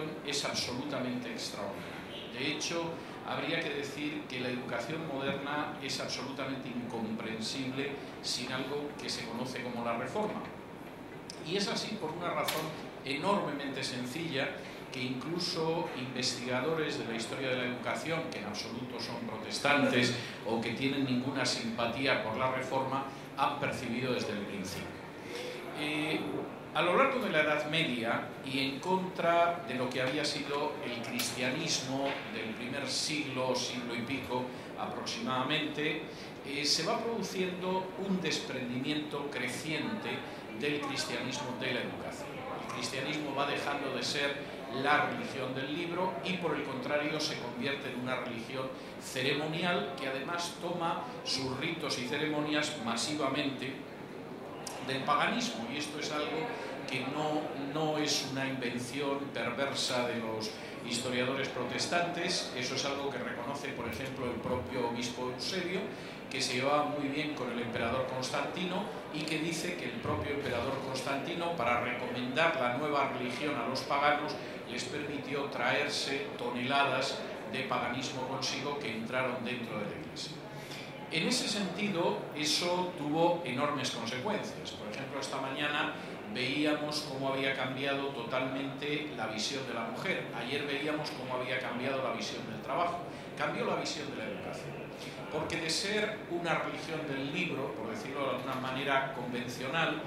educación es absolutamente extraordinaria. De hecho, habría que decir que la educación moderna es absolutamente incomprensible sin algo que se conoce como la Reforma. Y es así por una razón enormemente sencilla, que incluso investigadores de la historia de la educación, que en absoluto son protestantes o que tienen ninguna simpatía por la Reforma, han percibido desde el principio. A lo largo de la Edad Media, y en contra de lo que había sido el cristianismo del primer siglo, siglo y pico aproximadamente, se va produciendo un desprendimiento creciente del cristianismo de la educación. El cristianismo va dejando de ser la religión del libro y por el contrario se convierte en una religión ceremonial que además toma sus ritos y ceremonias masivamente del paganismo, y esto es algo que no es una invención perversa de los historiadores protestantes. Eso es algo que reconoce, por ejemplo, el propio obispo Eusebio, que se llevaba muy bien con el emperador Constantino y que dice que el propio emperador Constantino, para recomendar la nueva religión a los paganos, les permitió traerse toneladas de paganismo consigo que entraron dentro de la Iglesia. En ese sentido, eso tuvo enormes consecuencias. Por ejemplo, esta mañana veíamos cómo había cambiado totalmente la visión de la mujer. Ayer veíamos cómo había cambiado la visión del trabajo. Cambió la visión de la educación. Porque de ser una religión del libro, por decirlo de alguna manera convencional,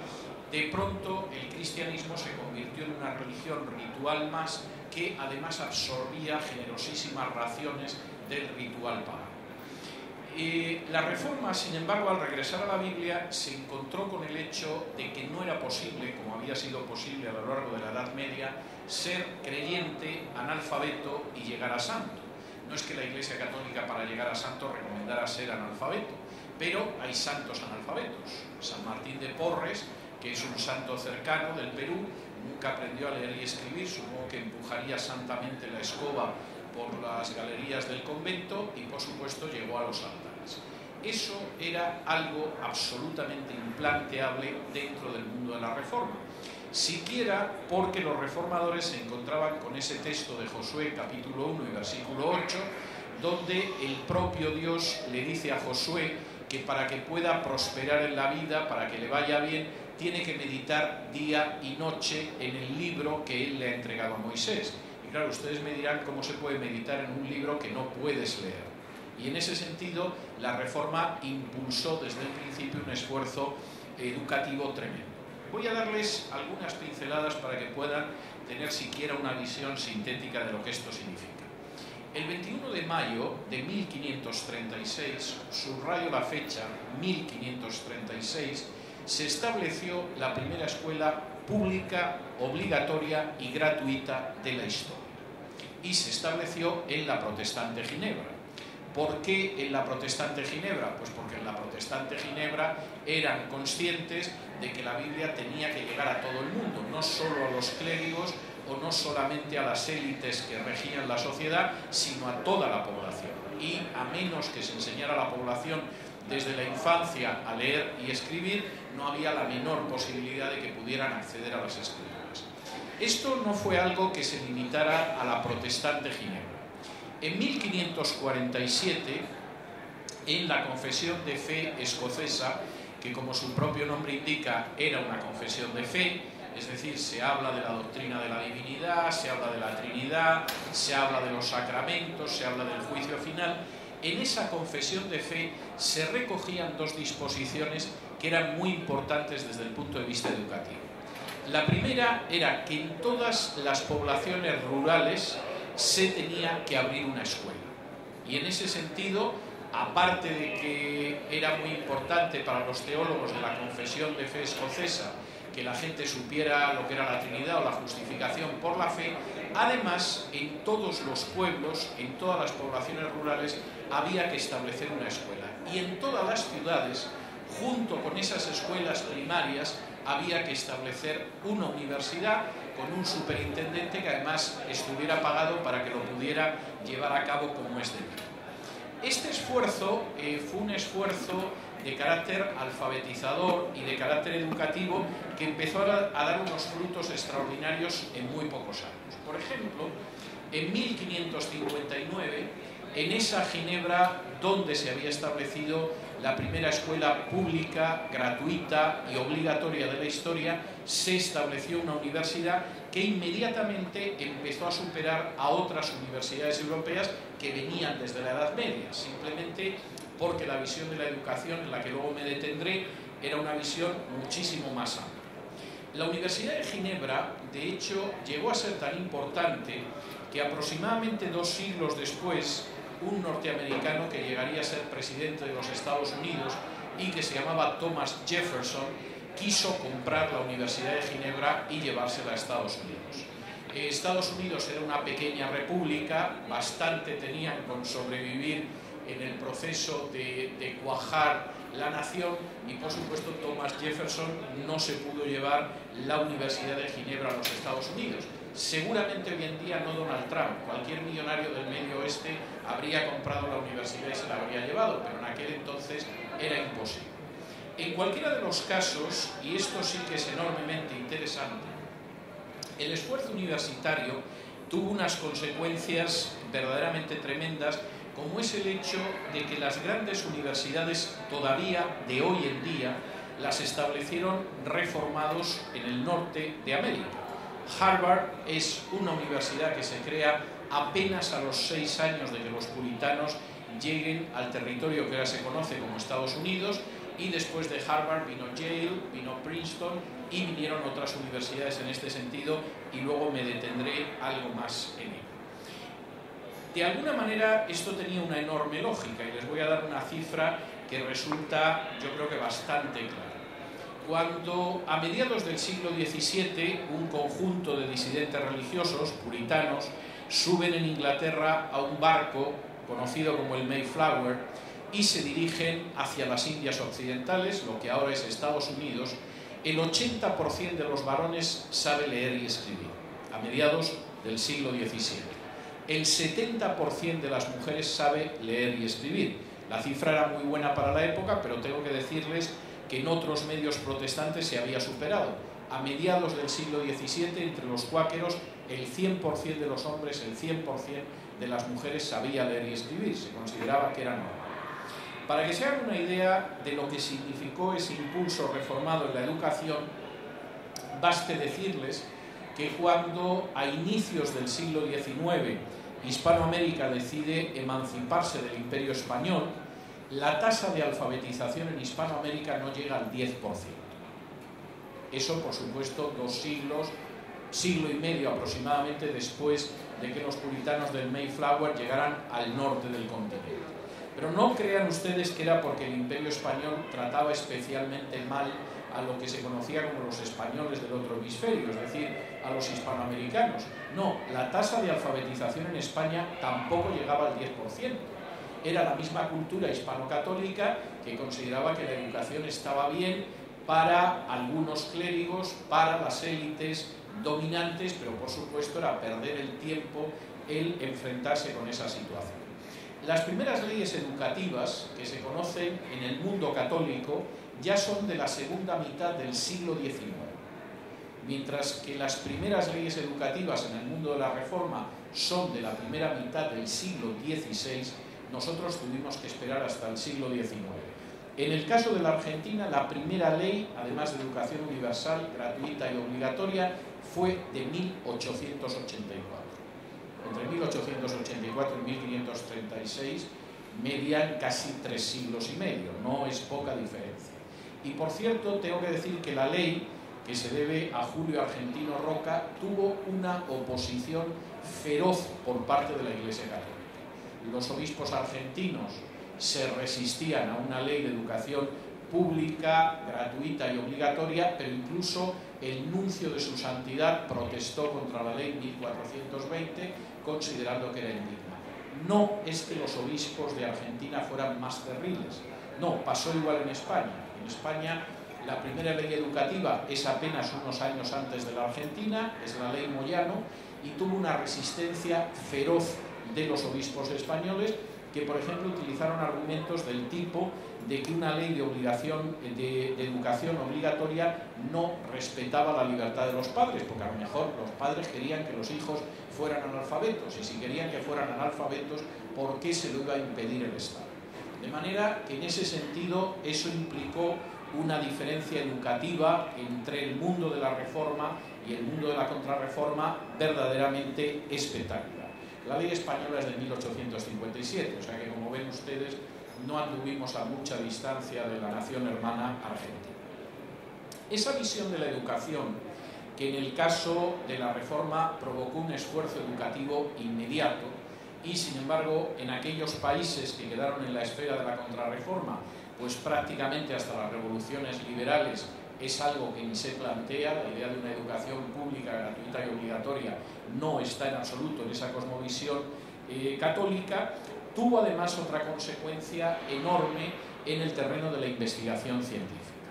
de pronto el cristianismo se convirtió en una religión ritual más que además absorbía generosísimas raciones del ritual pagano. La Reforma, sin embargo, al regresar a la Biblia, se encontró con el hecho de que no era posible, como había sido posible a lo largo de la Edad Media, ser creyente, analfabeto y llegar a santo. No es que la Iglesia Católica para llegar a santo recomendara ser analfabeto, pero hay santos analfabetos. San Martín de Porres, que es un santo cercano del Perú, nunca aprendió a leer y escribir, supongo que empujaría santamente la escoba por las galerías del convento y por supuesto llegó a los altares. Eso era algo absolutamente implanteable dentro del mundo de la Reforma, siquiera porque los reformadores se encontraban con ese texto de Josué capítulo 1 y versículo 8, donde el propio Dios le dice a Josué que para que pueda prosperar en la vida, para que le vaya bien, tiene que meditar día y noche en el libro que él le ha entregado a Moisés. Y claro, ustedes me dirán cómo se puede meditar en un libro que no puedes leer. Y en ese sentido, la Reforma impulsó desde el principio un esfuerzo educativo tremendo. Voy a darles algunas pinceladas para que puedan tener siquiera una visión sintética de lo que esto significa. El 21 de mayo de 1536, subrayo la fecha, 1536, se estableció la primera escuela pública, obligatoria y gratuita de la historia. Y se estableció en la Protestante Ginebra. ¿Por qué en la Protestante Ginebra? Pues porque en la Protestante Ginebra eran conscientes de que la Biblia tenía que llegar a todo el mundo, no solo a los clérigos o no solamente a las élites que regían la sociedad, sino a toda la población. Y a menos que se enseñara a la población desde la infancia a leer y escribir, no había la menor posibilidad de que pudieran acceder a las escrituras. Esto no fue algo que se limitara a la Protestante Ginebra. En 1547, en la Confesión de Fe escocesa, que como su propio nombre indica era una confesión de fe, es decir, se habla de la doctrina de la divinidad, se habla de la Trinidad, se habla de los sacramentos, se habla del juicio final. En esa confesión de fe se recogían dos disposiciones que eran muy importantes desde el punto de vista educativo. La primera era que en todas las poblaciones rurales se tenía que abrir una escuela. Y en ese sentido, aparte de que era muy importante para los teólogos de la confesión de fe escocesa que la gente supiera lo que era la Trinidad o la justificación por la fe, además en todos los pueblos, en todas las poblaciones rurales, había que establecer una escuela. Y en todas las ciudades, junto con esas escuelas primarias, había que establecer una universidad con un superintendente que además estuviera pagado para que lo pudiera llevar a cabo como es debido. Este esfuerzo fue un esfuerzo de carácter alfabetizador y de carácter educativo que empezó a dar unos frutos extraordinarios en muy pocos años. Por ejemplo, en 1559, en esa Ginebra donde se había establecido la primera escuela pública, gratuita y obligatoria de la historia, se estableció una universidad que inmediatamente empezó a superar a otras universidades europeas que venían desde la Edad Media, simplemente porque la visión de la educación, en la que luego me detendré, era una visión muchísimo más amplia. La Universidad de Ginebra, de hecho, llegó a ser tan importante que aproximadamente 2 siglos después, un norteamericano que llegaría a ser presidente de los Estados Unidos y que se llamaba Thomas Jefferson, quiso comprar la Universidad de Ginebra y llevársela a Estados Unidos. Estados Unidos era una pequeña república, bastante tenían con sobrevivir en el proceso de cuajar la nación, y por supuesto Thomas Jefferson no se pudo llevar la Universidad de Ginebra a los Estados Unidos. Seguramente hoy en día no Donald Trump, cualquier millonario del Medio Oeste habría comprado la universidad y se la habría llevado, pero en aquel entonces era imposible. En cualquiera de los casos, y esto sí que es enormemente interesante, el esfuerzo universitario tuvo unas consecuencias verdaderamente tremendas, como es el hecho de que las grandes universidades todavía de hoy en día las establecieron reformados en el norte de América. Harvard es una universidad que se crea apenas a los 6 años de que los puritanos lleguen al territorio que ahora se conoce como Estados Unidos, y después de Harvard vino Yale, vino Princeton y vinieron otras universidades en este sentido, y luego me detendré algo más en ello. De alguna manera esto tenía una enorme lógica, y les voy a dar una cifra que resulta, yo creo que bastante clara. Cuando a mediados del siglo XVII un conjunto de disidentes religiosos puritanos suben en Inglaterra a un barco conocido como el Mayflower y se dirigen hacia las Indias Occidentales, lo que ahora es Estados Unidos, el 80% de los varones sabe leer y escribir, a mediados del siglo XVII. El 70% de las mujeres sabe leer y escribir. La cifra era muy buena para la época, pero tengo que decirles que en otros medios protestantes se había superado. A mediados del siglo XVII, entre los cuáqueros, el 100% de los hombres, el 100% de las mujeres sabía leer y escribir. Se consideraba que era normal. Para que se hagan una idea de lo que significó ese impulso reformado en la educación, baste decirles que cuando a inicios del siglo XIX Hispanoamérica decide emanciparse del Imperio Español, la tasa de alfabetización en Hispanoamérica no llega al 10%. Eso, por supuesto, 2 siglos, siglo y medio aproximadamente después de que los puritanos del Mayflower llegaran al norte del continente. Pero no crean ustedes que era porque el Imperio Español trataba especialmente mal a lo que se conocía como los españoles del otro hemisferio, es decir, a los hispanoamericanos. No, la tasa de alfabetización en España tampoco llegaba al 10%. Era la misma cultura hispano-católica que consideraba que la educación estaba bien para algunos clérigos, para las élites dominantes, pero por supuesto era perder el tiempo el enfrentarse con esa situación. Las primeras leyes educativas que se conocen en el mundo católico ya son de la segunda mitad del siglo XIX, mientras que las primeras leyes educativas en el mundo de la Reforma son de la primera mitad del siglo XVI. Nosotros tuvimos que esperar hasta el siglo XIX. En el caso de la Argentina, la primera ley, además de educación universal, gratuita y obligatoria, fue de 1884. Entre 1884 y 1536 median casi 3 siglos y medio, no es poca diferencia. Y por cierto, tengo que decir que la ley, que se debe a Julio Argentino Roca, tuvo una oposición feroz por parte de la Iglesia Católica. Los obispos argentinos se resistían a una ley de educación pública, gratuita y obligatoria, pero incluso el nuncio de su santidad protestó contra la ley 1420, considerando que era indigna. No es que los obispos de Argentina fueran más terribles, no, pasó igual en España. En España la primera ley educativa es apenas unos años antes de la Argentina, es la ley Moyano, y tuvo una resistencia feroz de los obispos españoles que, por ejemplo, utilizaron argumentos del tipo de que una ley de obligación de educación obligatoria no respetaba la libertad de los padres, porque a lo mejor los padres querían que los hijos fueran analfabetos, y si querían que fueran analfabetos, ¿por qué se lo iba a impedir el Estado? De manera que en ese sentido eso implicó una diferencia educativa entre el mundo de la reforma y el mundo de la contrarreforma verdaderamente espectacular. La ley española es de 1857, o sea que, como ven ustedes, no anduvimos a mucha distancia de la nación hermana argentina. Esa visión de la educación, que en el caso de la reforma provocó un esfuerzo educativo inmediato, y sin embargo en aquellos países que quedaron en la esfera de la contrarreforma, pues prácticamente hasta las revoluciones liberales es algo que ni se plantea. La idea de una educación pública, gratuita y obligatoria no está en absoluto en esa cosmovisión católica. Tuvo además otra consecuencia enorme en el terreno de la investigación científica,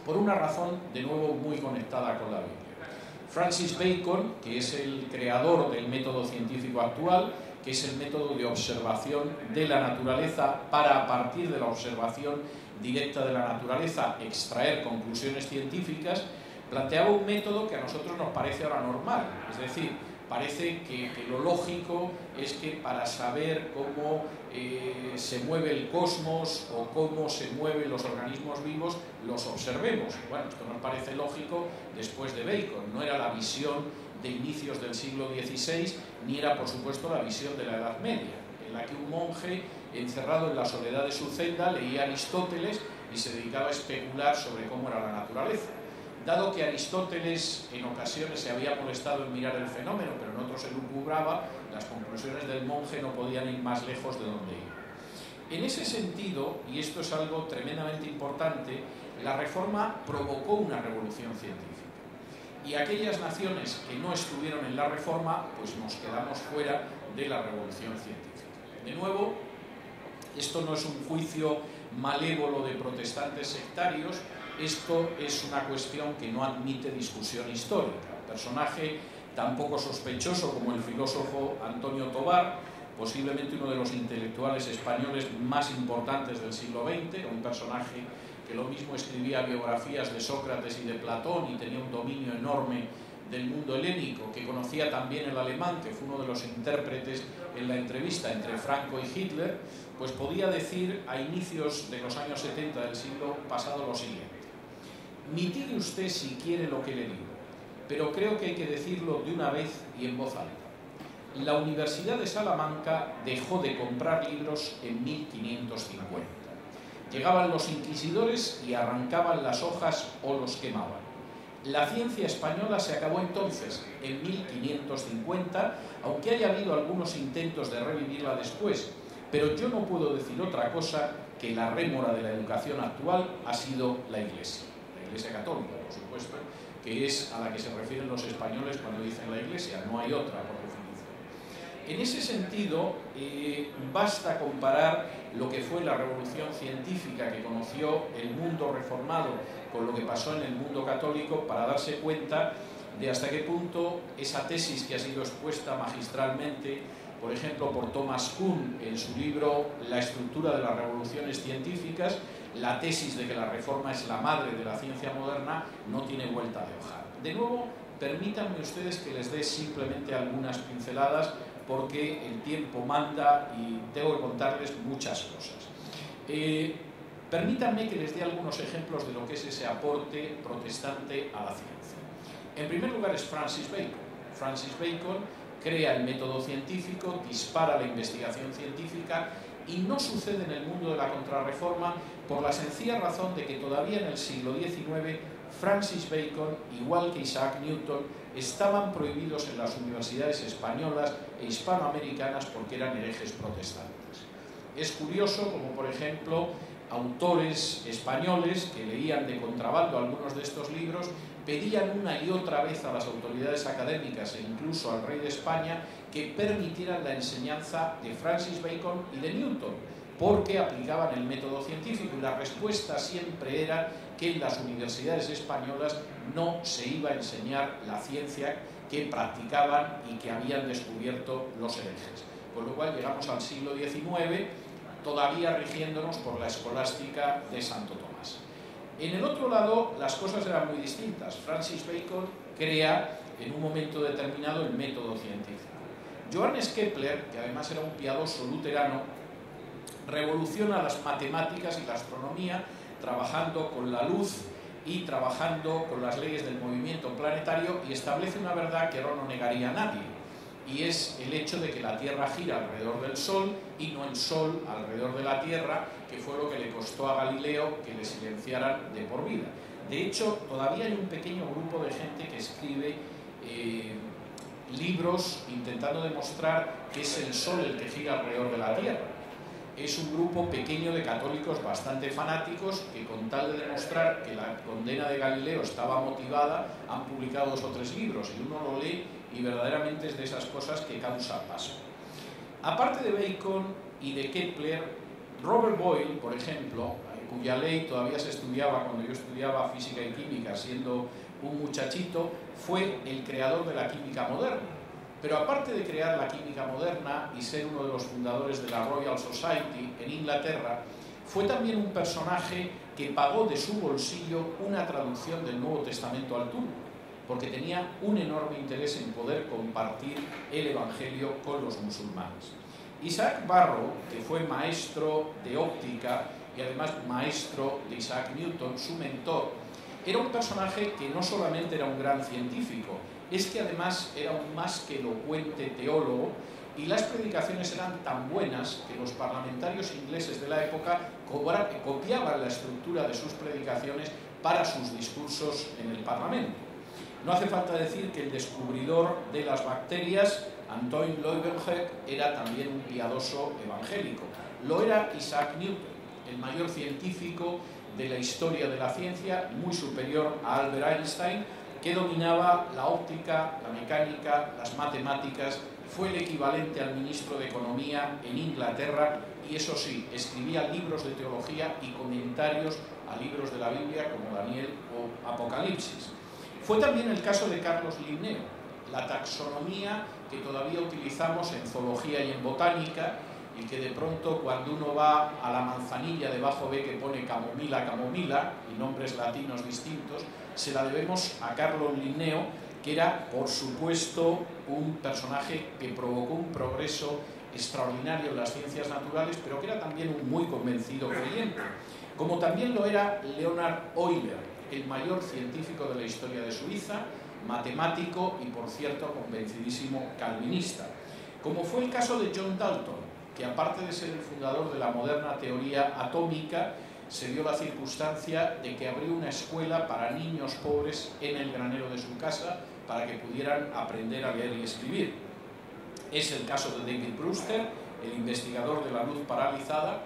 por una razón de nuevo muy conectada con la Biblia. Francis Bacon, que es el creador del método científico actual, que es el método de observación de la naturaleza para, a partir de la observación directa de la naturaleza, extraer conclusiones científicas, planteaba un método que a nosotros nos parece ahora normal. Es decir, parece que lo lógico es que para saber cómo se mueve el cosmos o cómo se mueven los organismos vivos, los observemos. Bueno, esto nos parece lógico después de Bacon. No era la visión de inicios del siglo XVI, ni era, por supuesto, la visión de la Edad Media, en la que un monje, encerrado en la soledad de su celda, leía Aristóteles y se dedicaba a especular sobre cómo era la naturaleza. Dado que Aristóteles en ocasiones se había molestado en mirar el fenómeno, pero en otros se lucubraba, las conclusiones del monje no podían ir más lejos de donde iba. En ese sentido, y esto es algo tremendamente importante, la Reforma provocó una revolución científica. Y aquellas naciones que no estuvieron en la Reforma, pues nos quedamos fuera de la revolución científica. De nuevo, esto no es un juicio malévolo de protestantes sectarios. Esto es una cuestión que no admite discusión histórica. Un personaje tan poco sospechoso como el filósofo Antonio Tobar, posiblemente uno de los intelectuales españoles más importantes del siglo XX, un personaje que lo mismo escribía biografías de Sócrates y de Platón y tenía un dominio enorme del mundo helénico, que conocía también el alemán, que fue uno de los intérpretes en la entrevista entre Franco y Hitler, pues podía decir a inicios de los años 70 del siglo pasado lo siguiente: mitigue usted si quiere lo que le digo, pero creo que hay que decirlo de una vez y en voz alta. La Universidad de Salamanca dejó de comprar libros en 1550. Llegaban los inquisidores y arrancaban las hojas o los quemaban. La ciencia española se acabó entonces, en 1550, aunque haya habido algunos intentos de revivirla después, pero yo no puedo decir otra cosa que la rémora de la educación actual ha sido la Iglesia Católica, por supuesto, que es a la que se refieren los españoles cuando dicen la Iglesia, no hay otra por definición. En ese sentido, basta comparar lo que fue la revolución científica que conoció el mundo reformado con lo que pasó en el mundo católico para darse cuenta de hasta qué punto esa tesis que ha sido expuesta magistralmente, por ejemplo, por Thomas Kuhn en su libro La estructura de las revoluciones científicas, la tesis de que la reforma es la madre de la ciencia moderna, no tiene vuelta de hoja. De nuevo, permítanme ustedes que les dé simplemente algunas pinceladas, porque el tiempo manda y tengo que contarles muchas cosas. Permítanme que les dé algunos ejemplos de lo que es ese aporte protestante a la ciencia. En primer lugar es Francis Bacon. Francis Bacon crea el método científico, dispara la investigación científica y no sucede en el mundo de la contrarreforma por la sencilla razón de que todavía en el siglo XIX Francis Bacon, igual que Isaac Newton, estaban prohibidos en las universidades españolas e hispanoamericanas porque eran herejes protestantes. Es curioso como, por ejemplo, autores españoles que leían de contrabando algunos de estos libros pedían una y otra vez a las autoridades académicas e incluso al rey de España que permitieran la enseñanza de Francis Bacon y de Newton, porque aplicaban el método científico, y la respuesta siempre era que en las universidades españolas no se iba a enseñar la ciencia que practicaban y que habían descubierto los herejes. con lo cual llegamos al siglo XIX todavía rigiéndonos por la escolástica de Santo Tomás. En el otro lado las cosas eran muy distintas. Francis Bacon crea en un momento determinado el método científico. Johannes Kepler, que además era un piadoso luterano, revoluciona las matemáticas y la astronomía trabajando con la luz y trabajando con las leyes del movimiento planetario, y establece una verdad que ahora no negaría a nadie, y es el hecho de que la Tierra gira alrededor del Sol y no el Sol alrededor de la Tierra, que fue lo que le costó a Galileo que le silenciaran de por vida. De hecho, todavía hay un pequeño grupo de gente que escribe libros intentando demostrar que es el Sol el que gira alrededor de la Tierra. Es un grupo pequeño de católicos bastante fanáticos que, con tal de demostrar que la condena de Galileo estaba motivada, han publicado 2 o 3 libros, y uno lo lee y verdaderamente es de esas cosas que causa paso. Aparte de Bacon y de Kepler, Robert Boyle, por ejemplo, cuya ley todavía se estudiaba cuando yo estudiaba física y química siendo un muchachito, fue el creador de la química moderna. Pero aparte de crear la química moderna y ser uno de los fundadores de la Royal Society en Inglaterra, fue también un personaje que pagó de su bolsillo una traducción del Nuevo Testamento al turco, porque tenía un enorme interés en poder compartir el Evangelio con los musulmanes. Isaac Barrow, que fue maestro de óptica y además maestro de Isaac Newton, su mentor, era un personaje que no solamente era un gran científico, es que además era un más que elocuente teólogo, y las predicaciones eran tan buenas que los parlamentarios ingleses de la época copiaban la estructura de sus predicaciones para sus discursos en el Parlamento. No hace falta decir que el descubridor de las bacterias, Antoine Leuwenhoek, era también un piadoso evangélico. Lo era Isaac Newton, el mayor científico de la historia de la ciencia, muy superior a Albert Einstein, que dominaba la óptica, la mecánica, las matemáticas, fue el equivalente al ministro de Economía en Inglaterra, y eso sí, escribía libros de teología y comentarios a libros de la Biblia como Daniel o Apocalipsis. Fue también el caso de Carlos Linneo. La taxonomía que todavía utilizamos en zoología y en botánica, y que de pronto cuando uno va a la manzanilla debajo ve que pone camomila, camomila y nombres latinos distintos, se la debemos a Carlos Linneo, que era por supuesto un personaje que provocó un progreso extraordinario en las ciencias naturales, pero que era también un muy convencido creyente, como también lo era Leonhard Euler, el mayor científico de la historia de Suiza, matemático y por cierto convencidísimo calvinista, como fue el caso de John Dalton, que aparte de ser el fundador de la moderna teoría atómica, se dio la circunstancia de que abrió una escuela para niños pobres en el granero de su casa para que pudieran aprender a leer y escribir. Es el caso de David Brewster, el investigador de la luz polarizada,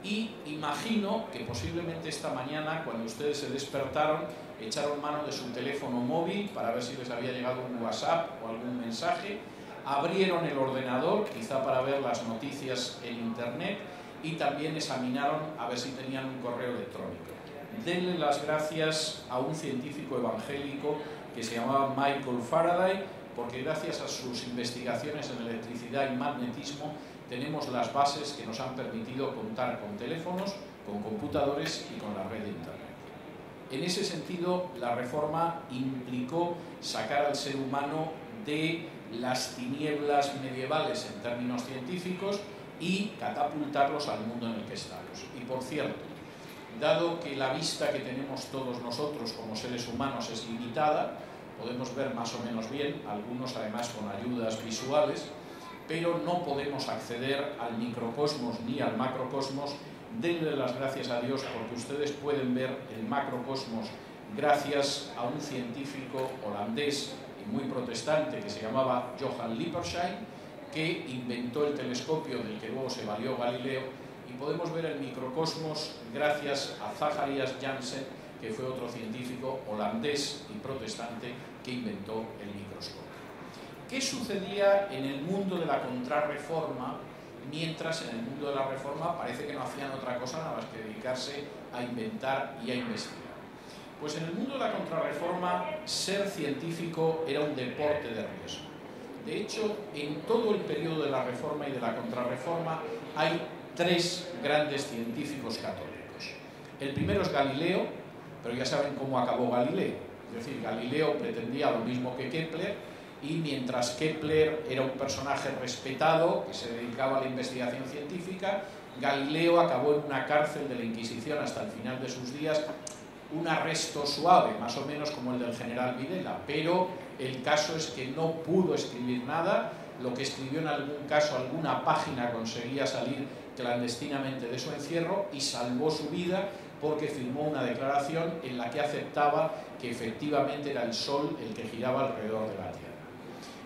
y imagino que posiblemente esta mañana, cuando ustedes se despertaron, echaron mano de su teléfono móvil para ver si les había llegado un WhatsApp o algún mensaje, abrieron el ordenador, quizá para ver las noticias en Internet, y también examinaron a ver si tenían un correo electrónico. Denle las gracias a un científico evangélico que se llamaba Michael Faraday, porque gracias a sus investigaciones en electricidad y magnetismo tenemos las bases que nos han permitido contar con teléfonos, con computadores y con la red de Internet. En ese sentido, la reforma implicó sacar al ser humano de las tinieblas medievales en términos científicos y catapultarlos al mundo en el que estamos. Y por cierto, dado que la vista que tenemos todos nosotros como seres humanos es limitada, podemos ver más o menos bien, algunos además con ayudas visuales, pero no podemos acceder al microcosmos ni al macrocosmos. Denle las gracias a Dios porque ustedes pueden ver el macrocosmos gracias a un científico holandés y muy protestante que se llamaba Johann Lippershey, que inventó el telescopio del que luego se valió Galileo, y podemos ver el microcosmos gracias a Zacharias Janssen, que fue otro científico holandés y protestante que inventó el microscopio. ¿Qué sucedía en el mundo de la contrarreforma, mientras en el mundo de la reforma parece que no hacían otra cosa nada más que dedicarse a inventar y a investigar? Pues en el mundo de la contrarreforma ser científico era un deporte de riesgo. De hecho, en todo el periodo de la Reforma y de la Contrarreforma hay tres grandes científicos católicos. El primero es Galileo, pero ya saben cómo acabó Galileo. Es decir, Galileo pretendía lo mismo que Kepler, y mientras Kepler era un personaje respetado que se dedicaba a la investigación científica, Galileo acabó en una cárcel de la Inquisición hasta el final de sus días, un arresto suave, más o menos como el del general Videla, pero el caso es que no pudo escribir nada. Lo que escribió en algún caso, alguna página, conseguía salir clandestinamente de su encierro y salvó su vida porque firmó una declaración en la que aceptaba que efectivamente era el Sol el que giraba alrededor de la Tierra.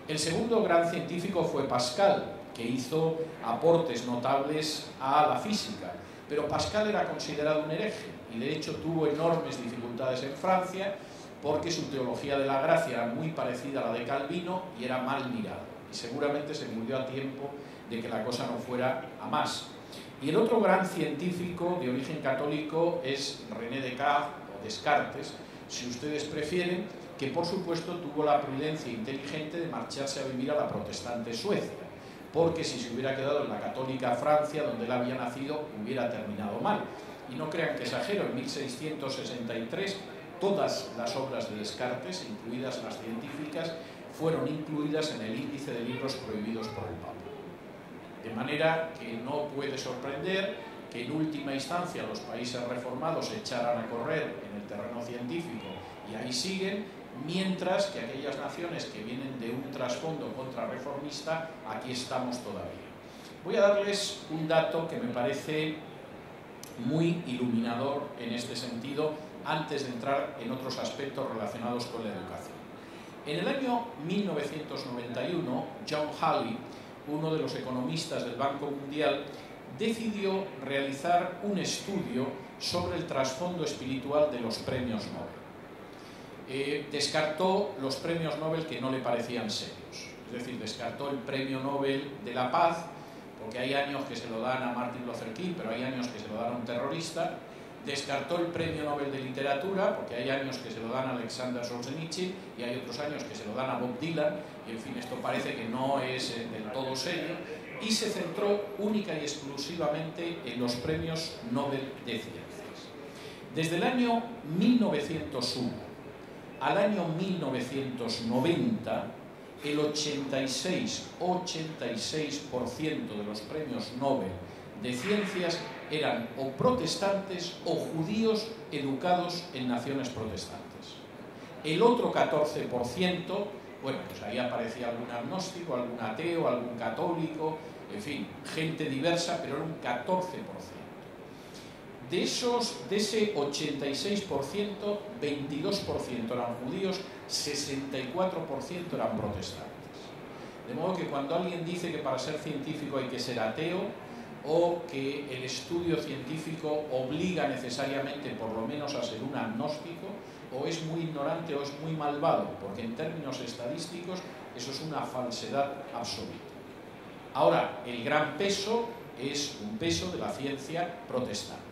El segundo gran científico fue Pascal, que hizo aportes notables a la física, pero Pascal era considerado un hereje y de hecho tuvo enormes dificultades en Francia porque su teología de la gracia era muy parecida a la de Calvino y era mal mirado, y seguramente se murió a tiempo de que la cosa no fuera a más. Y el otro gran científico de origen católico es René Descartes, o Descartes, si ustedes prefieren, que por supuesto tuvo la prudencia inteligente de marcharse a vivir a la protestante Suecia, porque si se hubiera quedado en la católica Francia, donde él había nacido, hubiera terminado mal. Y no crean que exagero, en 1663 todas las obras de Descartes, incluidas las científicas, fueron incluidas en el índice de libros prohibidos por el Papa. De manera que no puede sorprender que en última instancia los países reformados se echaran a correr en el terreno científico y ahí siguen, mientras que aquellas naciones que vienen de un trasfondo contrarreformista, aquí estamos todavía. Voy a darles un dato que me parece muy iluminador en este sentido, antes de entrar en otros aspectos relacionados con la educación. En el año 1991, John Halley, uno de los economistas del Banco Mundial, decidió realizar un estudio sobre el trasfondo espiritual de los premios Nobel. Descartó los premios Nobel que no le parecían serios, es decir, descartó el premio Nobel de la Paz, porque hay años que se lo dan a Martin Luther King, pero hay años que se lo dan a un terrorista. Descartó el premio Nobel de Literatura, porque hay años que se lo dan a Alexander Solzhenitsyn y hay otros años que se lo dan a Bob Dylan, y en fin, esto parece que no es del todo serio, y se centró única y exclusivamente en los premios Nobel de Ciencias. Desde el año 1901 al año 1990, el 86% de los premios Nobel de Ciencias eran o protestantes o judíos educados en naciones protestantes. El otro 14%, bueno, pues ahí aparecía algún agnóstico, algún ateo, algún católico, en fin, gente diversa, pero era un 14%. De ese 86%, 22% eran judíos, 64% eran protestantes. De modo que cuando alguien dice que para ser científico hay que ser ateo, o que el estudio científico obliga necesariamente por lo menos a ser un agnóstico, o es muy ignorante o es muy malvado, porque en términos estadísticos eso es una falsedad absoluta. Ahora, el gran peso es un peso de la ciencia protestante.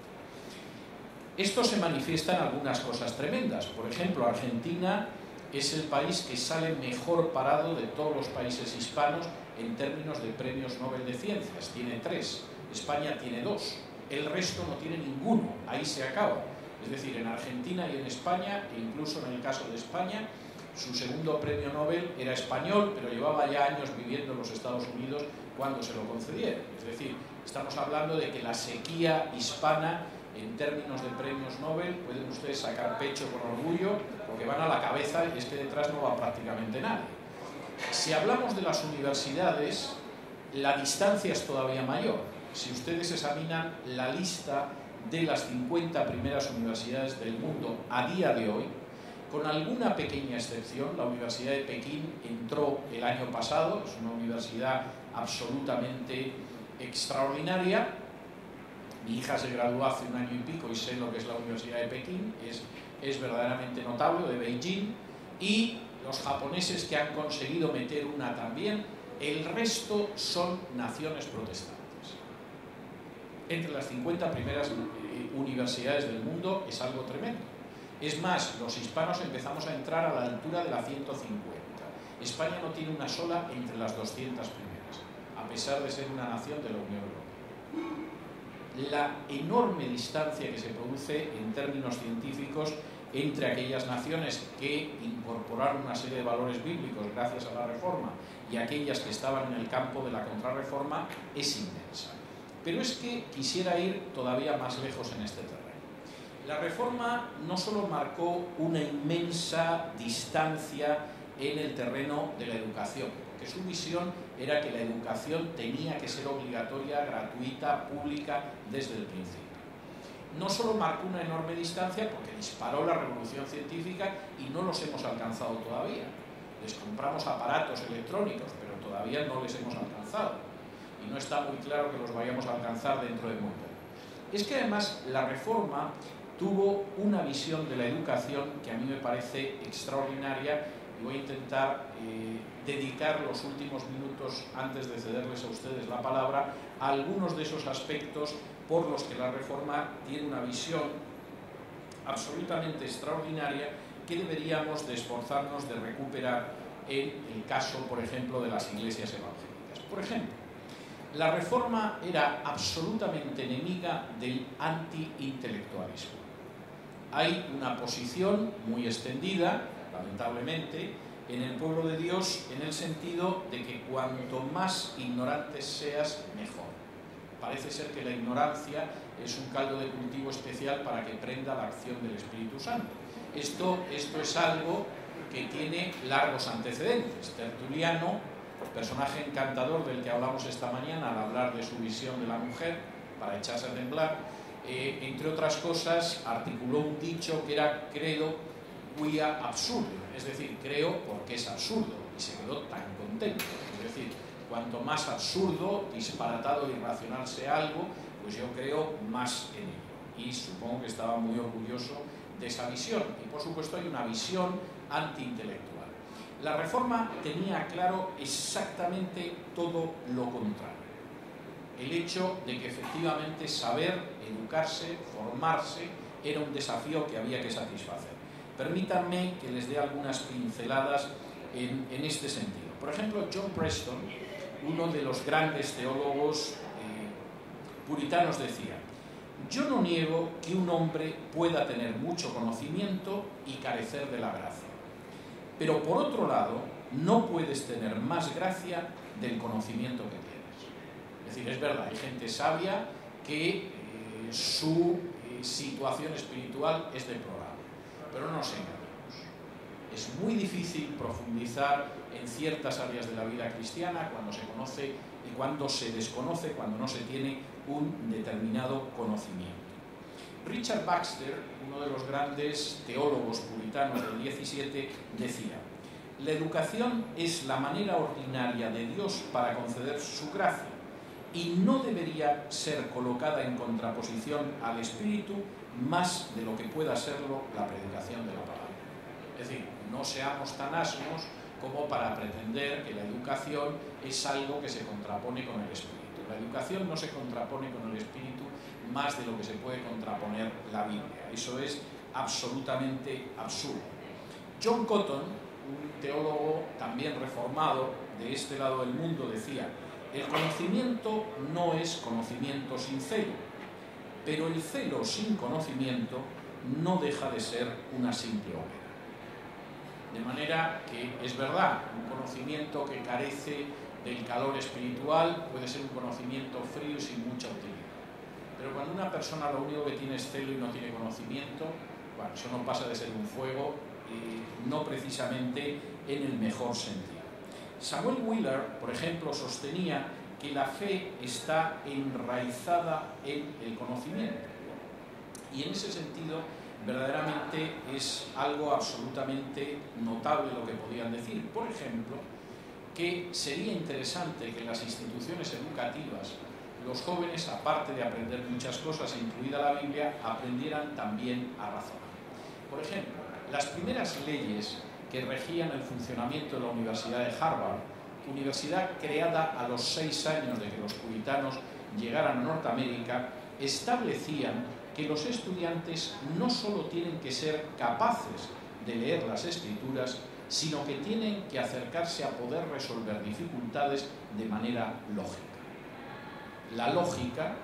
Esto se manifiesta en algunas cosas tremendas. Por ejemplo, Argentina es el país que sale mejor parado de todos los países hispanos en términos de premios Nobel de Ciencias. Tiene 3, España tiene 2, el resto no tiene ninguno, ahí se acaba. Es decir, en Argentina y en España, e incluso en el caso de España, su segundo premio Nobel era español, pero llevaba ya años viviendo en los Estados Unidos cuando se lo concedieron. Es decir, estamos hablando de que la sequía hispana en términos de premios Nobel, pueden ustedes sacar pecho con orgullo, porque van a la cabeza y es que detrás no va prácticamente nadie. Si hablamos de las universidades, la distancia es todavía mayor. Si ustedes examinan la lista de las 50 primeras universidades del mundo a día de hoy, con alguna pequeña excepción, la Universidad de Pekín entró el año pasado, es una universidad absolutamente extraordinaria. Mi hija se graduó hace un año y pico y sé lo que es la Universidad de Pekín, es verdaderamente notable, de Beijing, y los japoneses que han conseguido meter una también, el resto son naciones protestantes. Entre las 50 primeras universidades del mundo es algo tremendo. Es más, los hispanos empezamos a entrar a la altura de la 150. España no tiene una sola entre las 200 primeras, a pesar de ser una nación de la Unión Europea. La enorme distancia que se produce en términos científicos entre aquellas naciones que incorporaron una serie de valores bíblicos gracias a la Reforma y aquellas que estaban en el campo de la contrarreforma es inmensa. Pero es que quisiera ir todavía más lejos en este terreno. La Reforma no solo marcó una inmensa distancia en el terreno de la educación, porque su visión era que la educación tenía que ser obligatoria, gratuita, pública desde el principio. No solo marcó una enorme distancia porque disparó la revolución científica y no los hemos alcanzado todavía. Les compramos aparatos electrónicos, pero todavía no les hemos alcanzado. Y no está muy claro que los vayamos a alcanzar dentro de muy poco. Es que además la Reforma tuvo una visión de la educación que a mí me parece extraordinaria y voy a intentar dedicar los últimos minutos antes de cederles a ustedes la palabra a algunos de esos aspectos por los que la Reforma tiene una visión absolutamente extraordinaria que deberíamos de esforzarnos de recuperar en el caso, por ejemplo, de las iglesias evangélicas. Por ejemplo, la Reforma era absolutamente enemiga del anti-intelectualismo. Hay una posición muy extendida, lamentablemente, en el pueblo de Dios en el sentido de que cuanto más ignorantes seas, mejor. Parece ser que la ignorancia es un caldo de cultivo especial para que prenda la acción del Espíritu Santo. Esto es algo que tiene largos antecedentes. Tertuliano, personaje encantador del que hablamos esta mañana al hablar de su visión de la mujer, para echarse a temblar, entre otras cosas, articuló un dicho que era credo quia absurdum, es decir, creo porque es absurdo, y se quedó tan contento. Es decir, cuanto más absurdo, disparatado e irracional sea algo, pues yo creo más en ello. Y supongo que estaba muy orgulloso de esa visión. Y por supuesto hay una visión antiintelectual. La Reforma tenía claro exactamente todo lo contrario. El hecho de que efectivamente saber, educarse, formarse, era un desafío que había que satisfacer. Permítanme que les dé algunas pinceladas en este sentido. Por ejemplo, John Preston, uno de los grandes teólogos puritanos, decía: yo no niego que un hombre pueda tener mucho conocimiento y carecer de la gracia, pero por otro lado, no puedes tener más gracia del conocimiento que tienes. Es decir, es verdad, hay gente sabia que su situación espiritual es deplorable, pero no nos engañemos. Es muy difícil profundizar en ciertas áreas de la vida cristiana cuando se conoce y cuando se desconoce, cuando no se tiene un determinado conocimiento. Richard Baxter, uno de los grandes teólogos puritanos del 17, decía: la educación es la manera ordinaria de Dios para conceder su gracia y no debería ser colocada en contraposición al Espíritu más de lo que pueda serlo la predicación de la palabra. Es decir, no seamos tan asnos como para pretender que la educación es algo que se contrapone con el Espíritu. La educación no se contrapone con el Espíritu más de lo que se puede contraponer la Biblia. Eso es absolutamente absurdo. John Cotton, un teólogo también reformado de este lado del mundo, decía: el conocimiento no es conocimiento sin celo, pero el celo sin conocimiento no deja de ser una simple hoguera. De manera que es verdad, un conocimiento que carece del calor espiritual puede ser un conocimiento frío y sin mucha utilidad. Pero cuando una persona lo único que tiene es celo y no tiene conocimiento, bueno, eso no pasa de ser un fuego, no precisamente en el mejor sentido. Samuel Wheeler, por ejemplo, sostenía que la fe está enraizada en el conocimiento. Y en ese sentido, verdaderamente es algo absolutamente notable lo que podían decir. Por ejemplo, que sería interesante que en las instituciones educativas los jóvenes, aparte de aprender muchas cosas, incluida la Biblia, aprendieran también a razonar. Por ejemplo, las primeras leyes que regían el funcionamiento de la Universidad de Harvard, universidad creada a los 6 años de que los puritanos llegaran a Norteamérica, establecían que los estudiantes no solo tienen que ser capaces de leer las Escrituras, sino que tienen que acercarse a poder resolver dificultades de manera lógica. La lógica,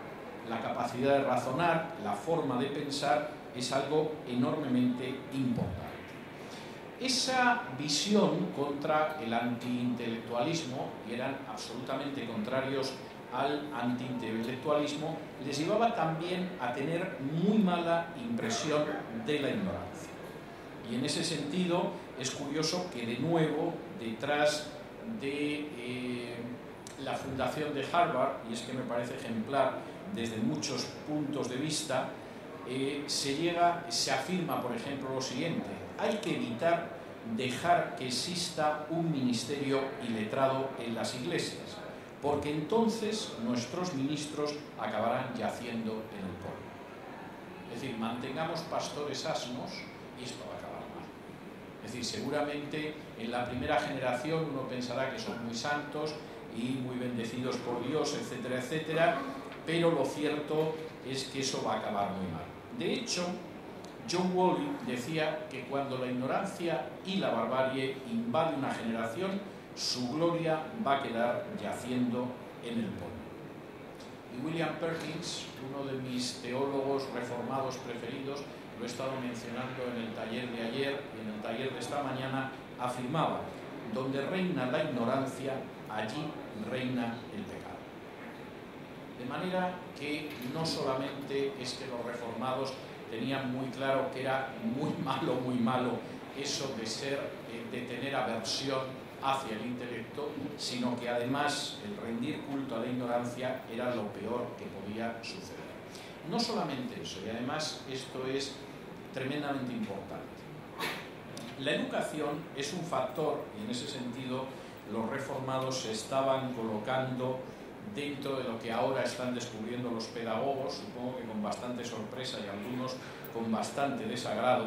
la capacidad de razonar, la forma de pensar es algo enormemente importante. Esa visión contra el antiintelectualismo, y eran absolutamente contrarios al antiintelectualismo, les llevaba también a tener muy mala impresión de la ignorancia. Y en ese sentido es curioso que de nuevo detrás de la fundación de Harvard, y es que me parece ejemplar desde muchos puntos de vista, se afirma, por ejemplo, lo siguiente: hay que evitar dejar que exista un ministerio iletrado en las iglesias, porque entonces nuestros ministros acabarán yaciendo en el polvo. Es decir, mantengamos pastores asnos y esto va a acabar mal. Es decir, seguramente en la primera generación uno pensará que son muy santos y muy bendecidos por Dios, etcétera, etcétera, pero lo cierto es que eso va a acabar muy mal. De hecho, John Woolley decía que cuando la ignorancia y la barbarie invade una generación, su gloria va a quedar yaciendo en el polvo. Y William Perkins, uno de mis teólogos reformados preferidos, lo he estado mencionando en el taller de ayer y en el taller de esta mañana, afirmaba: donde reina la ignorancia, allí reina el pecado. De manera que no solamente es que los reformados tenían muy claro que era muy malo eso de tener aversión hacia el intelecto, sino que además el rendir culto a la ignorancia era lo peor que podía suceder. No solamente eso, y además esto es tremendamente importante. La educación es un factor, y en ese sentido los reformados se estaban colocando dentro de lo que ahora están descubriendo los pedagogos, supongo que con bastante sorpresa y algunos con bastante desagrado.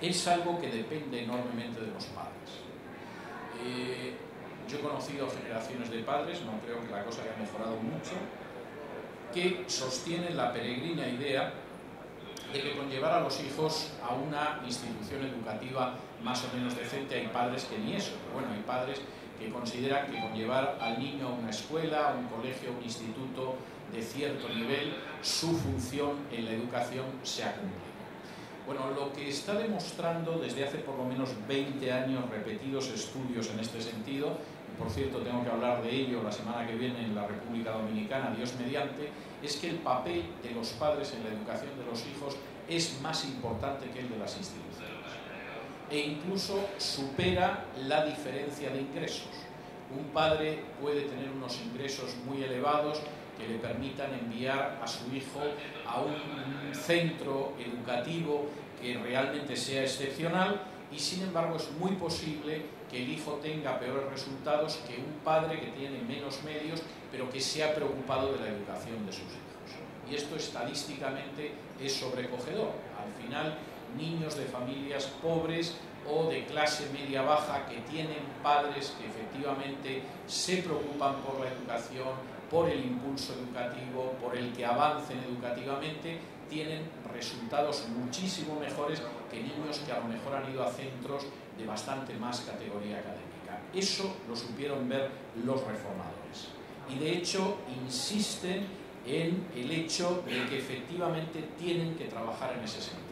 Es algo que depende enormemente de los padres. Yo he conocido generaciones de padres, no creo que la cosa haya mejorado mucho, que sostienen la peregrina idea de que con llevar a los hijos a una institución educativa más o menos decente, hay padres que ni eso, pero bueno, hay padres que consideran que con llevar al niño a una escuela, a un colegio, a un instituto de cierto nivel, su función en la educación se ha cumplido. Bueno, lo que está demostrando desde hace por lo menos 20 años repetidos estudios en este sentido, y por cierto tengo que hablar de ello la semana que viene en la República Dominicana, Dios mediante, es que el papel de los padres en la educación de los hijos es más importante que el de las instituciones. E incluso supera la diferencia de ingresos. Un padre puede tener unos ingresos muy elevados que le permitan enviar a su hijo a un centro educativo que realmente sea excepcional, y sin embargo es muy posible que el hijo tenga peores resultados que un padre que tiene menos medios pero que se ha preocupado de la educación de sus hijos. Y esto estadísticamente es sobrecogedor. Al final, niños de familias pobres o de clase media-baja que tienen padres que efectivamente se preocupan por la educación, por el impulso educativo, por el que avancen educativamente, tienen resultados muchísimo mejores que niños que a lo mejor han ido a centros de bastante más categoría académica. Eso lo supieron ver los reformadores. Y de hecho insisten en el hecho de que efectivamente tienen que trabajar en ese sentido.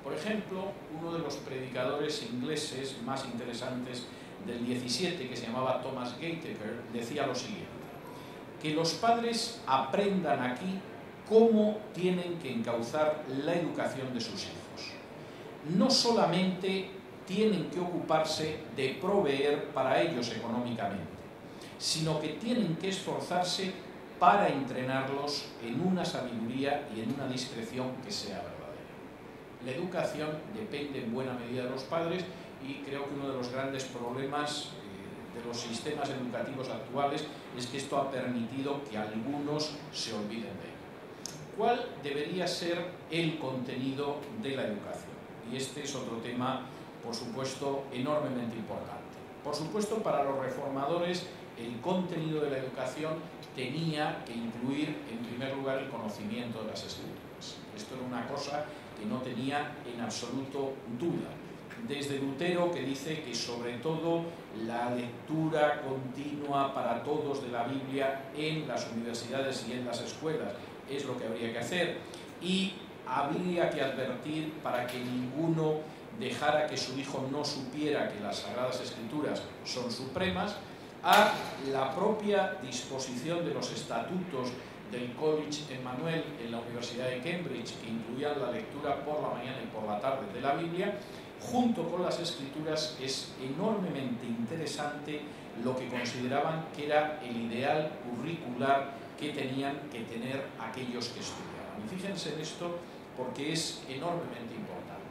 Por ejemplo, uno de los predicadores ingleses más interesantes del 17, que se llamaba Thomas Gateacre, decía lo siguiente: que los padres aprendan aquí cómo tienen que encauzar la educación de sus hijos. No solamente tienen que ocuparse de proveer para ellos económicamente, sino que tienen que esforzarse para entrenarlos en una sabiduría y en una discreción que sea verdadera. La educación depende en buena medida de los padres, y creo que uno de los grandes problemas de los sistemas educativos actuales es que esto ha permitido que algunos se olviden de ello. ¿Cuál debería ser el contenido de la educación? Y este es otro tema, por supuesto, enormemente importante. Por supuesto, para los reformadores, el contenido de la educación tenía que incluir, en primer lugar, el conocimiento de las Escrituras. Esto era una cosa que no tenía en absoluto duda. desde Lutero, que dice que sobre todo la lectura continua para todos de la Biblia en las universidades y en las escuelas es lo que habría que hacer, y habría que advertir para que ninguno dejara que su hijo no supiera que las Sagradas Escrituras son supremas, a la propia disposición de los estatutos del College Emmanuel en la Universidad de Cambridge, que incluían la lectura por la mañana y por la tarde de la Biblia, junto con las Escrituras. Es enormemente interesante lo que consideraban que era el ideal curricular que tenían que tener aquellos que estudiaban. Y fíjense en esto porque es enormemente importante.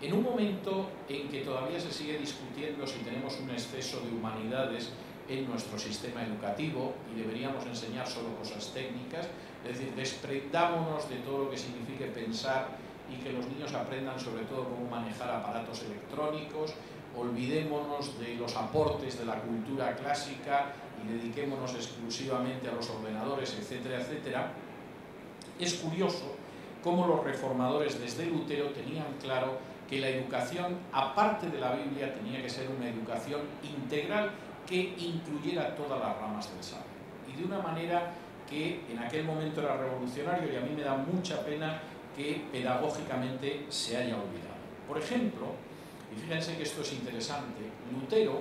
En un momento en que todavía se sigue discutiendo si tenemos un exceso de humanidades en nuestro sistema educativo y deberíamos enseñar solo cosas técnicas, es decir, desprendámonos de todo lo que signifique pensar y que los niños aprendan sobre todo cómo manejar aparatos electrónicos, olvidémonos de los aportes de la cultura clásica y dediquémonos exclusivamente a los ordenadores, etcétera, etcétera. Es curioso cómo los reformadores desde Lutero tenían claro que la educación, aparte de la Biblia, tenía que ser una educación integral que incluyera todas las ramas del saber. Y de una manera que en aquel momento era revolucionario, y a mí me da mucha pena que pedagógicamente se haya olvidado. Por ejemplo, y fíjense que esto es interesante, Lutero,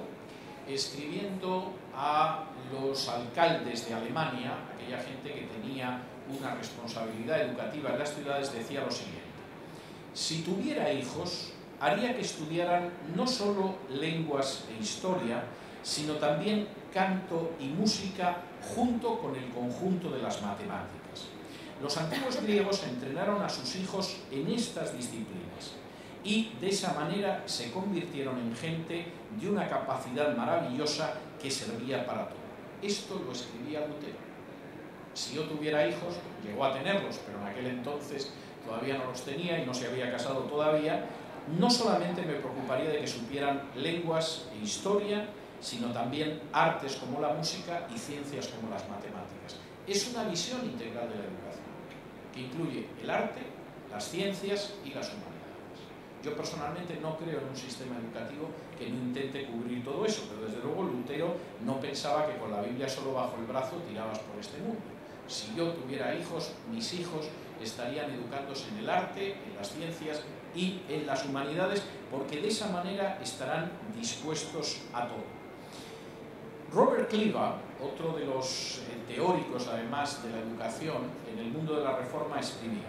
escribiendo a los alcaldes de Alemania, aquella gente que tenía una responsabilidad educativa en las ciudades, decía lo siguiente: si tuviera hijos, haría que estudiaran no solo lenguas e historia, sino también canto y música junto con el conjunto de las matemáticas. Los antiguos griegos entrenaron a sus hijos en estas disciplinas y de esa manera se convirtieron en gente de una capacidad maravillosa que servía para todo. Esto lo escribía Lutero. Si yo tuviera hijos, llegó a tenerlos, pero en aquel entonces todavía no los tenía y no se había casado todavía, no solamente me preocuparía de que supieran lenguas e historia, sino también artes como la música y ciencias como las matemáticas. Es una visión integral de la educación, que incluye el arte, las ciencias y las humanidades. Yo personalmente no creo en un sistema educativo que no intente cubrir todo eso, pero desde luego Lutero no pensaba que con la Biblia solo bajo el brazo tirabas por este mundo. Si yo tuviera hijos, mis hijos estarían educándose en el arte, en las ciencias y en las humanidades, porque de esa manera estarán dispuestos a todo. Robert Cliva, otro de los teóricos además de la educación en el mundo de la Reforma, escribía: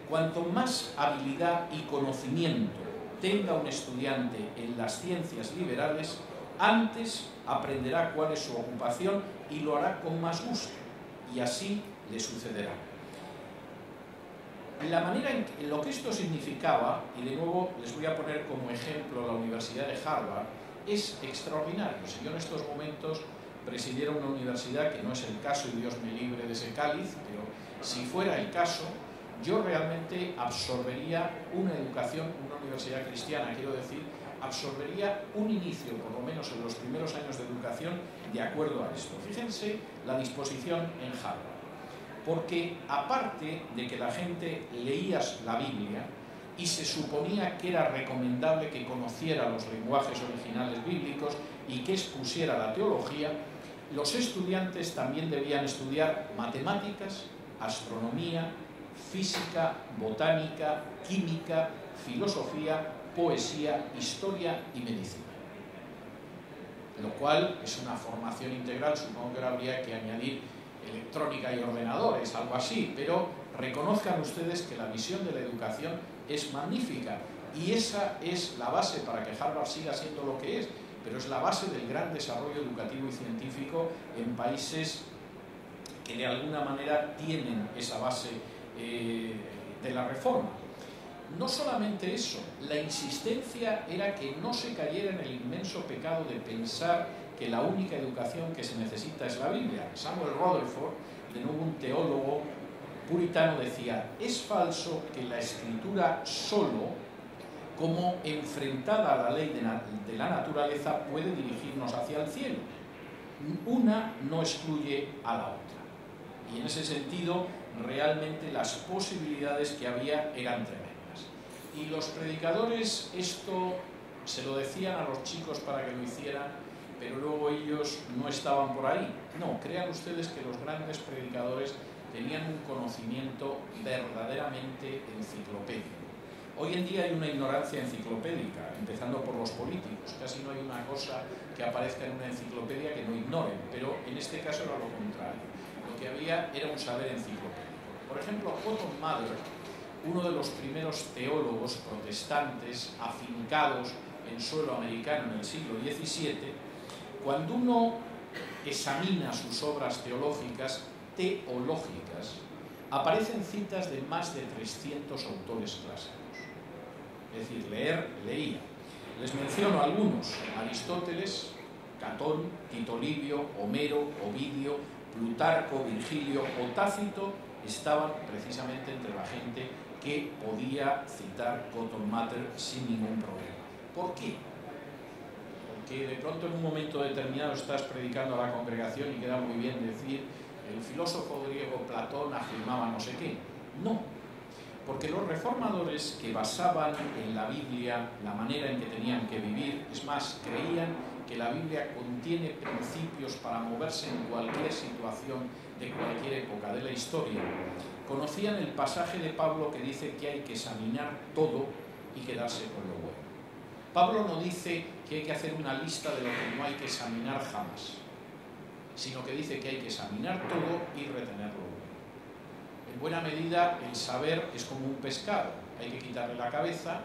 cuanto más habilidad y conocimiento tenga un estudiante en las ciencias liberales, antes aprenderá cuál es su ocupación y lo hará con más gusto, y así le sucederá. La manera en lo que esto significaba, y de nuevo les voy a poner como ejemplo la Universidad de Harvard, es extraordinario. Si yo en estos momentos presidiera una universidad, que no es el caso y Dios me libre de ese cáliz, pero si fuera el caso, yo realmente absorbería una educación, una universidad cristiana, quiero decir, absorbería un inicio, por lo menos en los primeros años de educación, de acuerdo a esto. Fíjense la disposición en Harvard. Porque aparte de que la gente leía la Biblia y se suponía que era recomendable que conociera los lenguajes originales bíblicos y que expusiera la teología, los estudiantes también debían estudiar matemáticas, astronomía, física, botánica, química, filosofía, poesía, historia y medicina. Lo cual es una formación integral, supongo que ahora habría que añadir electrónica y ordenadores, algo así, pero reconozcan ustedes que la visión de la educación es magnífica y esa es la base para que Harvard siga siendo lo que es, pero es la base del gran desarrollo educativo y científico en países que de alguna manera tienen esa base de la Reforma. No solamente eso, la insistencia era que no se cayera en el inmenso pecado de pensar que la única educación que se necesita es la Biblia. Samuel Rutherford, de nuevo un teólogo puritano, decía: es falso que la Escritura solo, como enfrentada a la ley de la naturaleza, puede dirigirnos hacia el cielo. Una no excluye a la otra. Y en ese sentido, realmente las posibilidades que había eran tremendas. Y los predicadores esto se lo decían a los chicos para que lo hicieran, pero luego ellos no estaban por ahí. No, crean ustedes que los grandes predicadores tenían un conocimiento verdaderamente enciclopédico. Hoy en día hay una ignorancia enciclopédica, empezando por los políticos. Casi no hay una cosa que aparezca en una enciclopedia que no ignoren, pero en este caso era lo contrario. Lo que había era un saber enciclopédico. Por ejemplo, Cotton Mather, uno de los primeros teólogos protestantes afincados en suelo americano en el siglo XVII, cuando uno examina sus obras teológicas, aparecen citas de más de 300 autores clásicos. Es decir, leía. Les menciono algunos: Aristóteles, Catón, Tito Livio, Homero, Ovidio, Plutarco, Virgilio o Tácito estaban precisamente entre la gente que podía citar Cotton Mather sin ningún problema. ¿Por qué? Porque de pronto en un momento determinado estás predicando a la congregación y queda muy bien decir el filósofo griego Platón afirmaba no sé qué. No, porque los reformadores que basaban en la Biblia la manera en que tenían que vivir, es más, creían que la Biblia contiene principios para moverse en cualquier situación de cualquier época de la historia, conocían el pasaje de Pablo que dice que hay que examinar todo y quedarse con lo bueno. Pablo no dice que hay que hacer una lista de lo que no hay que examinar jamás, sino que dice que hay que examinar todo y retener lo bueno. En buena medida, el saber es como un pescado. Hay que quitarle la cabeza,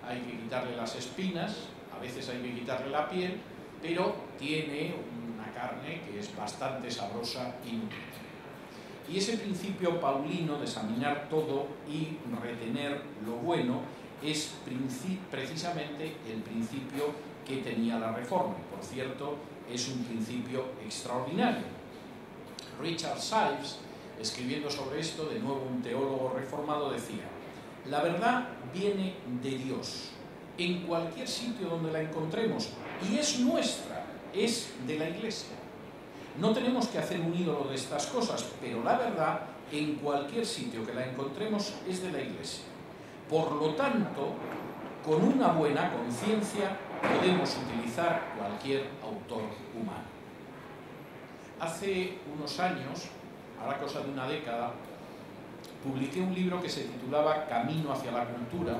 hay que quitarle las espinas, a veces hay que quitarle la piel, pero tiene una carne que es bastante sabrosa y nutritiva. Y ese principio paulino de examinar todo y retener lo bueno es precisamente el principio que tenía la Reforma. Y por cierto, es un principio extraordinario. Richard Sives, escribiendo sobre esto, de nuevo un teólogo reformado, decía: la verdad viene de Dios, en cualquier sitio donde la encontremos, y es nuestra, es de la Iglesia. No tenemos que hacer un ídolo de estas cosas, pero la verdad, en cualquier sitio que la encontremos, es de la Iglesia. Por lo tanto, con una buena conciencia podemos utilizar cualquier autor humano. Hace unos años, a la cosa de una década, publiqué un libro que se titulaba Camino hacia la cultura,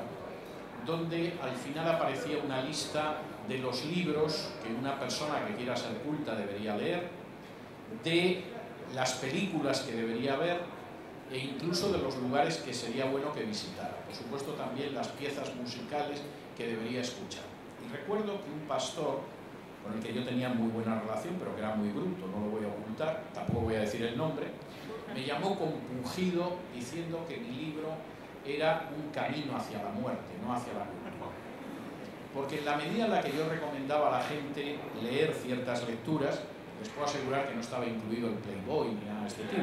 donde al final aparecía una lista de los libros que una persona que quiera ser culta debería leer, de las películas que debería ver e incluso de los lugares que sería bueno que visitara. Por supuesto, también las piezas musicales que debería escuchar. Y recuerdo que un pastor, con el que yo tenía muy buena relación, pero que era muy bruto, no lo voy a ocultar, tampoco voy a decir el nombre, me llamó compungido diciendo que mi libro era un camino hacia la muerte, no hacia la cultura. Porque en la medida en la que yo recomendaba a la gente leer ciertas lecturas, les puedo asegurar que no estaba incluido el Playboy ni nada de este tipo,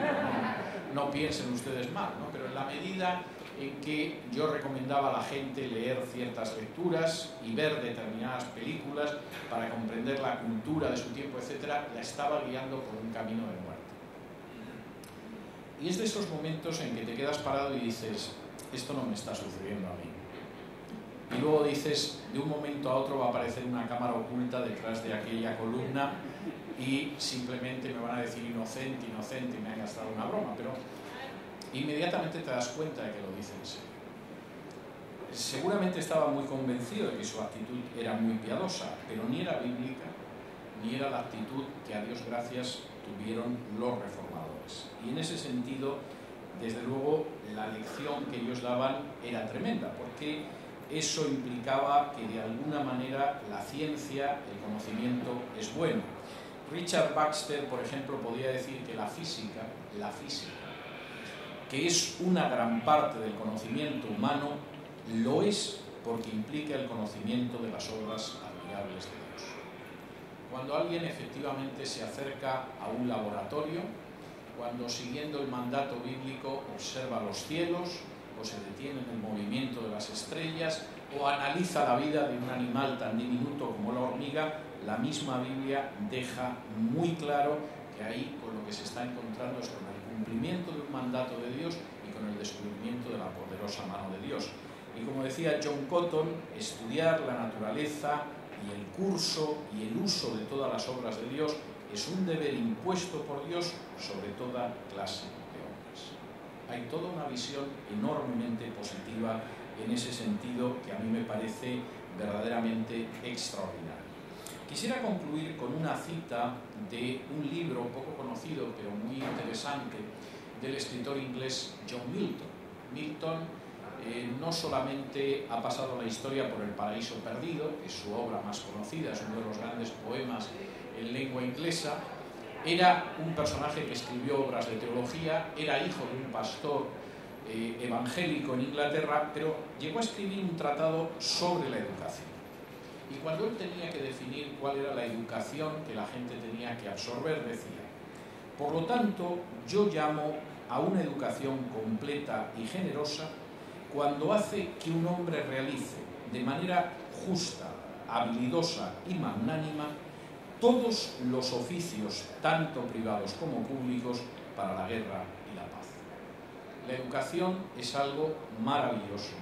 no piensen ustedes mal, ¿no? Pero en la medida en que yo recomendaba a la gente leer ciertas lecturas y ver determinadas películas para comprender la cultura de su tiempo, etcétera, la estaba guiando por un camino de muerte. Y es de esos momentos en que te quedas parado y dices, esto no me está sucediendo a mí. Y luego dices, de un momento a otro va a aparecer una cámara oculta detrás de aquella columna y simplemente me van a decir inocente, inocente, y me han gastado una broma, pero inmediatamente te das cuenta de que lo dicen en serio. Seguramente estaba muy convencido de que su actitud era muy piadosa, pero ni era bíblica, ni era la actitud que a Dios gracias tuvieron los reformadores. Y en ese sentido, desde luego, la lección que ellos daban era tremenda, porque eso implicaba que de alguna manera la ciencia, el conocimiento es bueno. Richard Baxter, por ejemplo, podía decir que la física, que es una gran parte del conocimiento humano, lo es porque implica el conocimiento de las obras admirables de Dios. Cuando alguien efectivamente se acerca a un laboratorio, cuando siguiendo el mandato bíblico observa los cielos, o se detiene en el movimiento de las estrellas, o analiza la vida de un animal tan diminuto como la hormiga, la misma Biblia deja muy claro que ahí con lo que se está encontrando es con el cumplimiento de un mandato de Dios y con el descubrimiento de la poderosa mano de Dios. Y como decía John Cotton, estudiar la naturaleza y el curso y el uso de todas las obras de Dios es un deber impuesto por Dios sobre toda clase de hombres. Hay toda una visión enormemente positiva en ese sentido que a mí me parece verdaderamente extraordinario. Quisiera concluir con una cita de un libro poco conocido pero muy interesante del escritor inglés John Milton. Milton no solamente ha pasado la historia por El paraíso perdido, que es su obra más conocida, es uno de los grandes poemas en lengua inglesa, era un personaje que escribió obras de teología, era hijo de un pastor evangélico en Inglaterra, pero llegó a escribir un tratado sobre la educación. Y cuando él tenía que definir cuál era la educación que la gente tenía que absorber, decía: por lo tanto, yo llamo a una educación completa y generosa cuando hace que un hombre realice de manera justa, habilidosa y magnánima todos los oficios, tanto privados como públicos, para la guerra y la paz. La educación es algo maravilloso.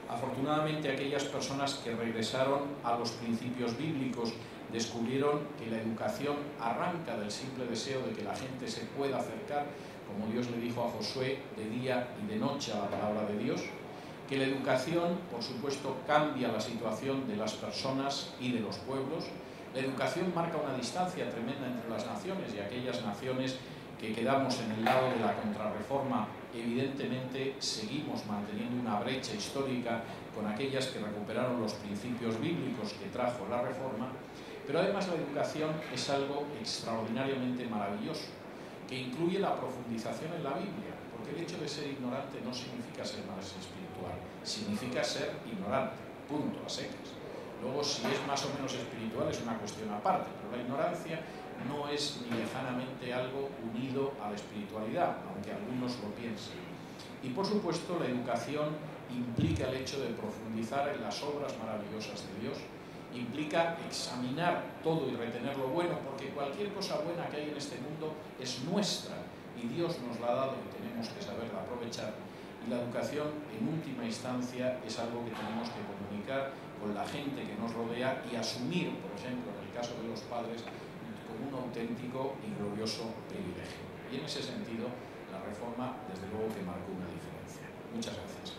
Afortunadamente, aquellas personas que regresaron a los principios bíblicos descubrieron que la educación arranca del simple deseo de que la gente se pueda acercar, como Dios le dijo a Josué, de día y de noche a la palabra de Dios, que la educación, por supuesto, cambia la situación de las personas y de los pueblos. La educación marca una distancia tremenda entre las naciones, y aquellas naciones que quedamos en el lado de la contrarreforma, evidentemente seguimos manteniendo una brecha histórica con aquellas que recuperaron los principios bíblicos que trajo la reforma. Pero además la educación es algo extraordinariamente maravilloso, que incluye la profundización en la Biblia, porque el hecho de ser ignorante no significa ser más espiritual, significa ser ignorante, punto, a secas. Luego, si es más o menos espiritual es una cuestión aparte, pero la ignorancia no es ni lejanamente algo unido a la espiritualidad, aunque algunos lo piensen. Y por supuesto, la educación implica el hecho de profundizar en las obras maravillosas de Dios, implica examinar todo y retener lo bueno, porque cualquier cosa buena que hay en este mundo es nuestra y Dios nos la ha dado y tenemos que saberla aprovechar. Y la educación, en última instancia, es algo que tenemos que comunicar con la gente que nos rodea y asumir, por ejemplo, en el caso de los padres, como un auténtico y glorioso privilegio. Y en ese sentido, la reforma, desde luego, que marcó una diferencia. Muchas gracias.